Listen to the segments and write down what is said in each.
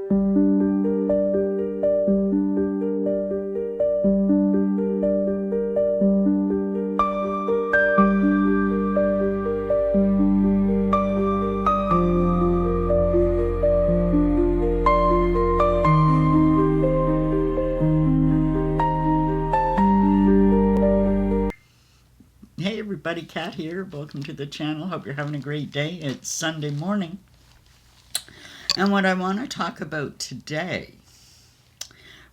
Hey everybody, Kat here. Welcome to the channel. Hope you're having a great day. It's Sunday morning. And what I want to talk about today,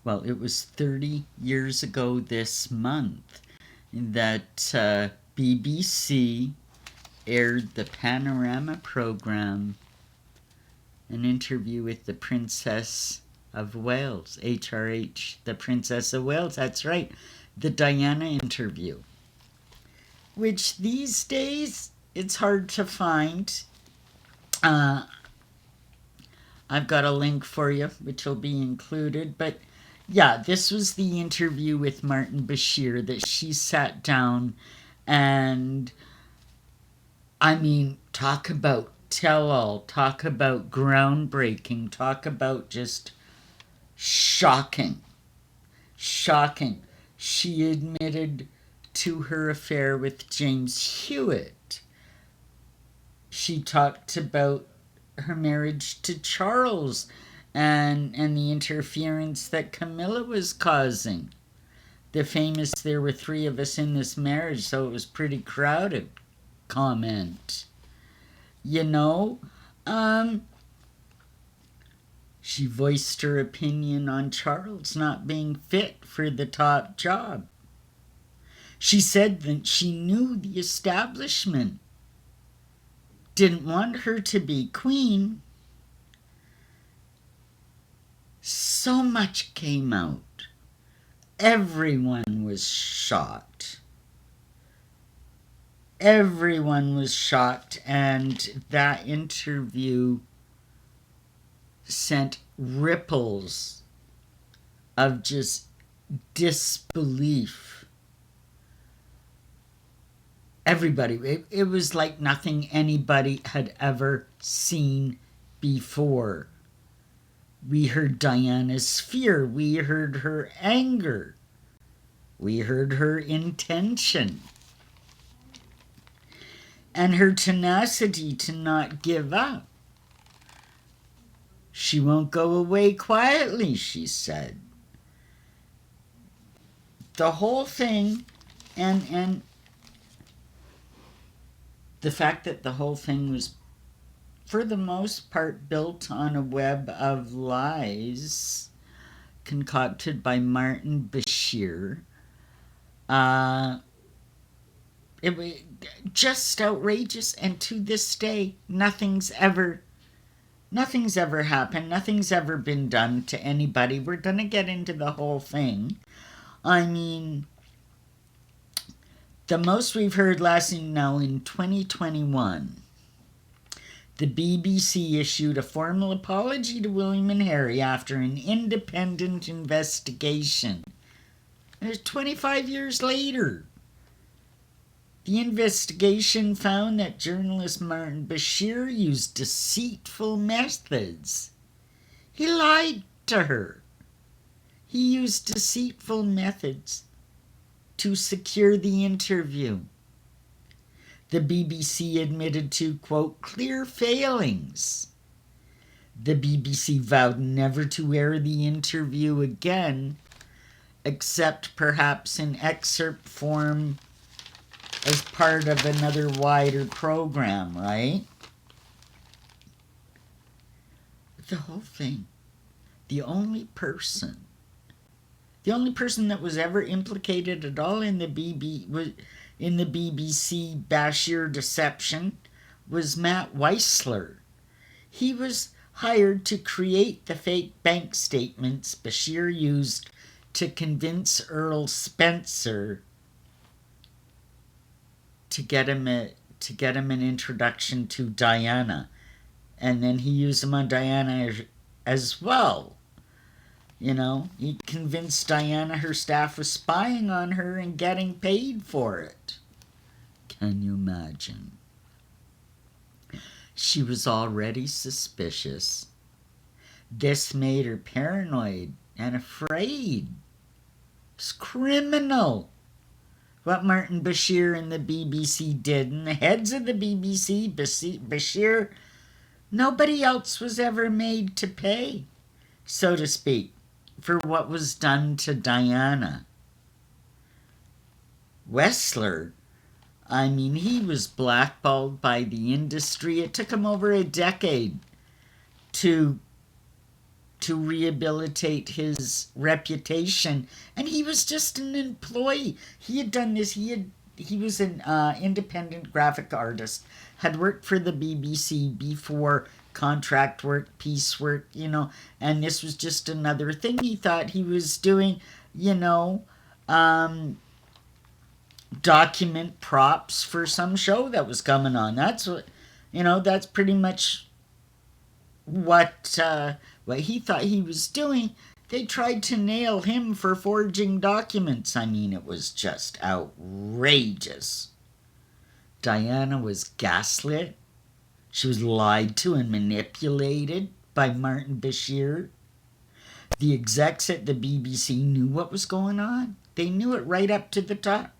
well, it was 30 years ago this month that BBC aired the Panorama program, an interview with the Princess of Wales, HRH, the Princess of Wales. That's right, the Diana interview, which these days it's hard to find. I've got a link for you, which will be included. But yeah, this was the interview with Martin Bashir that she sat down and, I mean, talk about tell-all, talk about groundbreaking, talk about just shocking. Shocking. She admitted to her affair with James Hewitt. She talked about her marriage to Charles and the interference that Camilla was causing. The famous "there were three of us in this marriage, so it was pretty crowded" comment. You know, she voiced her opinion on Charles not being fit for the top job. She said that she knew the establishment didn't want her to be queen. So much came out. Everyone was shocked. Everyone was shocked, and that interview sent ripples of just disbelief. Everybody, it was like nothing anybody had ever seen before. We heard Diana's fear, we heard her anger, we heard her intention, and her tenacity to not give up. She won't go away quietly, she said. The whole thing, and the fact that the whole thing was, for the most part, built on a web of lies concocted by Martin Bashir. It was just outrageous, and to this day, nothing's ever happened. Nothing's ever been done to anybody. We're going to get into the whole thing. I mean, the most we've heard now in 2021, the BBC issued a formal apology to William and Harry after an independent investigation. And it's 25 years later. The investigation found that journalist Martin Bashir used deceitful methods. He lied to her. He used deceitful methods to secure the interview. The BBC admitted to, quote, clear failings. The BBC vowed never to air the interview again, except perhaps in excerpt form as part of another wider program, right? The whole thing, the only person that was ever implicated at all in the BBC Bashir deception was Matt Weissler. He was hired to create the fake bank statements Bashir used to convince Earl Spencer to get him an introduction to Diana, and then he used them on Diana as well. You know, he convinced Diana her staff was spying on her and getting paid for it. Can you imagine? She was already suspicious. This made her paranoid and afraid. It's criminal what Martin Bashir and the BBC did, and the heads of the BBC, Bashir, nobody else was ever made to pay, so to speak, for what was done to Diana. Wessler, I mean, he was blackballed by the industry. It took him over a decade to rehabilitate his reputation, and he was just an employee. He had done this. He was an independent graphic artist, had worked for the BBC before, contract work, piecework, and this was just another thing he thought he was doing, document props for some show that was coming on. That's what, that's pretty much what he thought he was doing. They tried to nail him for forging documents. I mean, it was just outrageous. Diana was gaslit. She was lied to and manipulated by Martin Bashir. The execs at the BBC knew what was going on. They knew it right up to the top.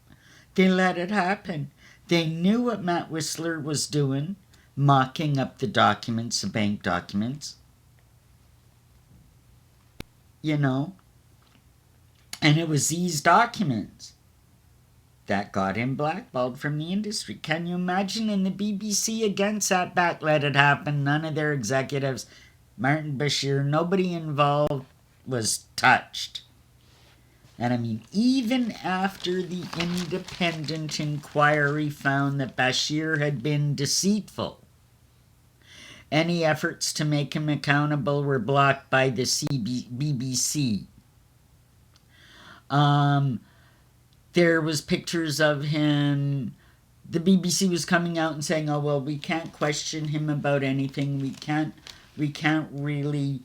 They let it happen. They knew what Matt Whistler was doing, mocking up the documents, the bank documents. And it was these documents that got him blackballed from the industry. Can you imagine? And the BBC again sat back, let it happen. None of their executives, Martin Bashir, nobody involved was touched. And I mean, even after the independent inquiry found that Bashir had been deceitful, any efforts to make him accountable were blocked by the BBC. There was pictures of him. The BBC was coming out and saying, "Oh well, we can't question him about anything. We can't really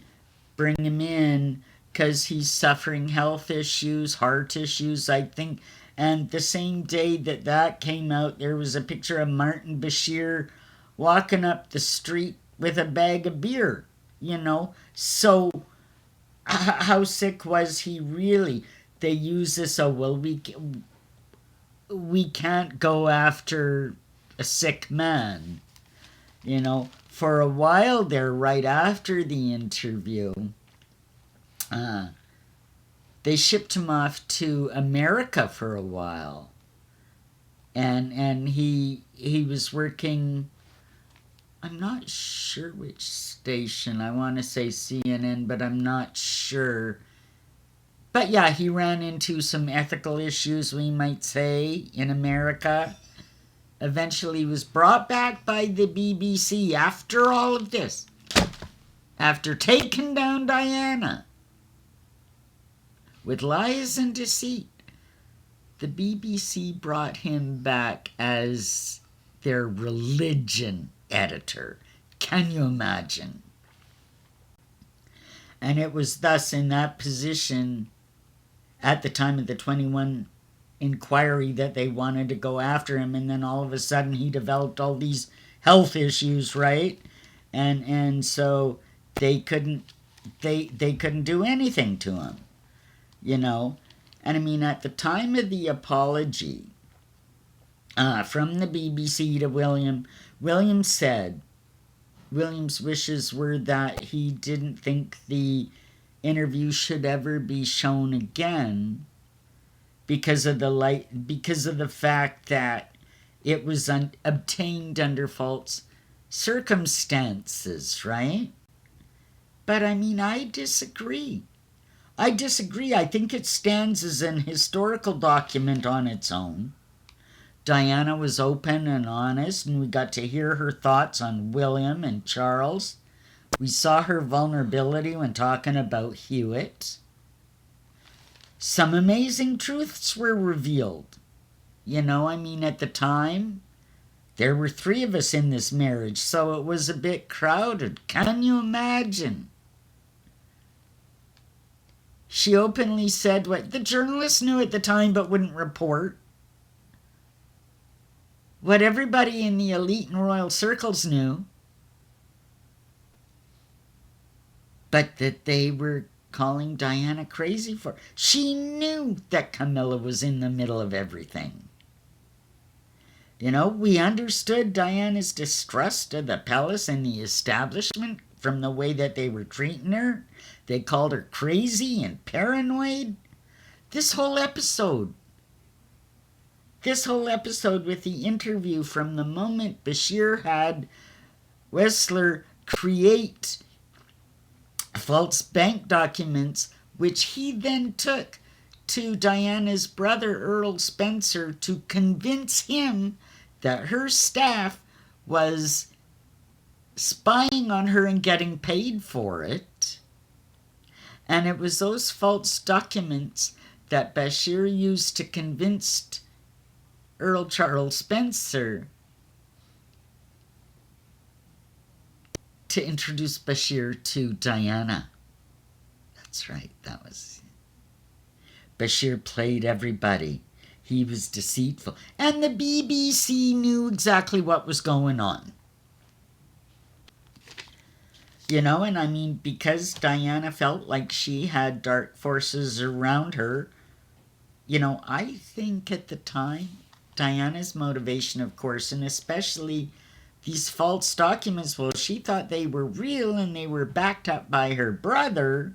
bring him in because he's suffering health issues, heart issues, I think." And the same day that came out, there was a picture of Martin Bashir walking up the street with a bag of beer. So how sick was he really? They use this, we can't go after a sick man. For a while there, right after the interview, they shipped him off to America for a while. And he was working, I'm not sure which station. I want to say CNN, but I'm not sure. But yeah, he ran into some ethical issues, we might say, in America. Eventually was brought back by the BBC after all of this. After taking down Diana with lies and deceit, the BBC brought him back as their religion editor. Can you imagine? And it was thus in that position at the time of the 21 inquiry that they wanted to go after him, and then all of a sudden he developed all these health issues, right? And so they couldn't do anything to him, And I mean, at the time of the apology from the BBC to William said William's wishes were that he didn't think the interview should ever be shown again because of the fact that it was obtained under false circumstances, right? But I mean, I disagree. I think it stands as an historical document on its own. Diana was open and honest, and we got to hear her thoughts on William and Charles. We saw her vulnerability when talking about Hewitt. Some amazing truths were revealed. I mean, at the time, there were 3 of us in this marriage, so it was a bit crowded. Can you imagine? She openly said what the journalists knew at the time but wouldn't report. What everybody in the elite and royal circles knew. but that they were calling Diana crazy for. She knew that Camilla was in the middle of everything. You know, we understood Diana's distrust of the palace and the establishment from the way that they were treating her. They called her crazy and paranoid. This whole episode with the interview, from the moment Bashir had Wessler create false bank documents, which he then took to Diana's brother, Earl Spencer, to convince him that her staff was spying on her and getting paid for it. And it was those false documents that Bashir used to convince Earl Charles Spencer to introduce Bashir to Diana. That's right, that was... Bashir played everybody. He was deceitful. And the BBC knew exactly what was going on. You know, and I mean, because Diana felt like she had dark forces around her, you know, I think at the time, Diana's motivation, of course, and especially these false documents, well, she thought they were real and they were backed up by her brother.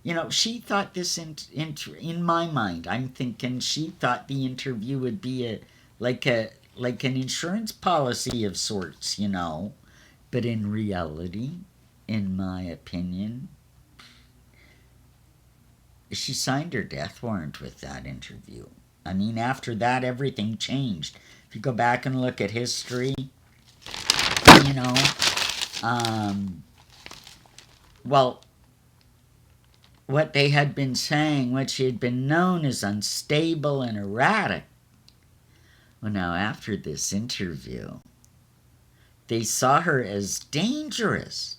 You know, she thought this, in my mind, I'm thinking she thought the interview would be like an insurance policy of sorts, you know. But in reality, in my opinion, she signed her death warrant with that interview. I mean, after that, everything changed. If you go back and look at history, you know, well, what they had been saying, what she had been known as unstable and erratic. Well, now, after this interview, they saw her as dangerous,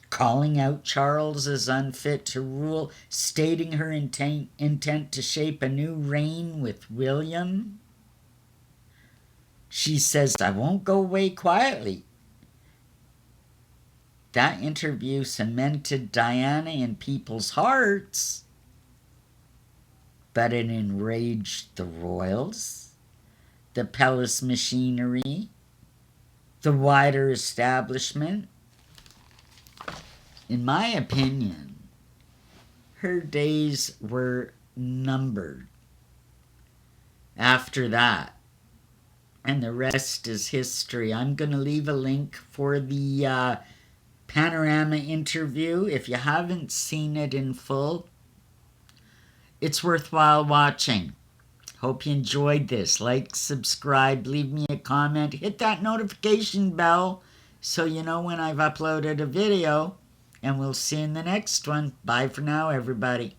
calling out Charles as unfit to rule, stating her intent to shape a new reign with William. She says, I won't go away quietly. That interview cemented Diana in people's hearts, but it enraged the royals, the palace machinery, the wider establishment. In my opinion, her days were numbered after that, and the rest is history. I'm going to leave a link for the Panorama interview. If you haven't seen it in full, it's worthwhile watching. Hope you enjoyed this. Like, subscribe, leave me a comment, hit that notification bell so you know when I've uploaded a video, and we'll see you in the next one. Bye for now, everybody.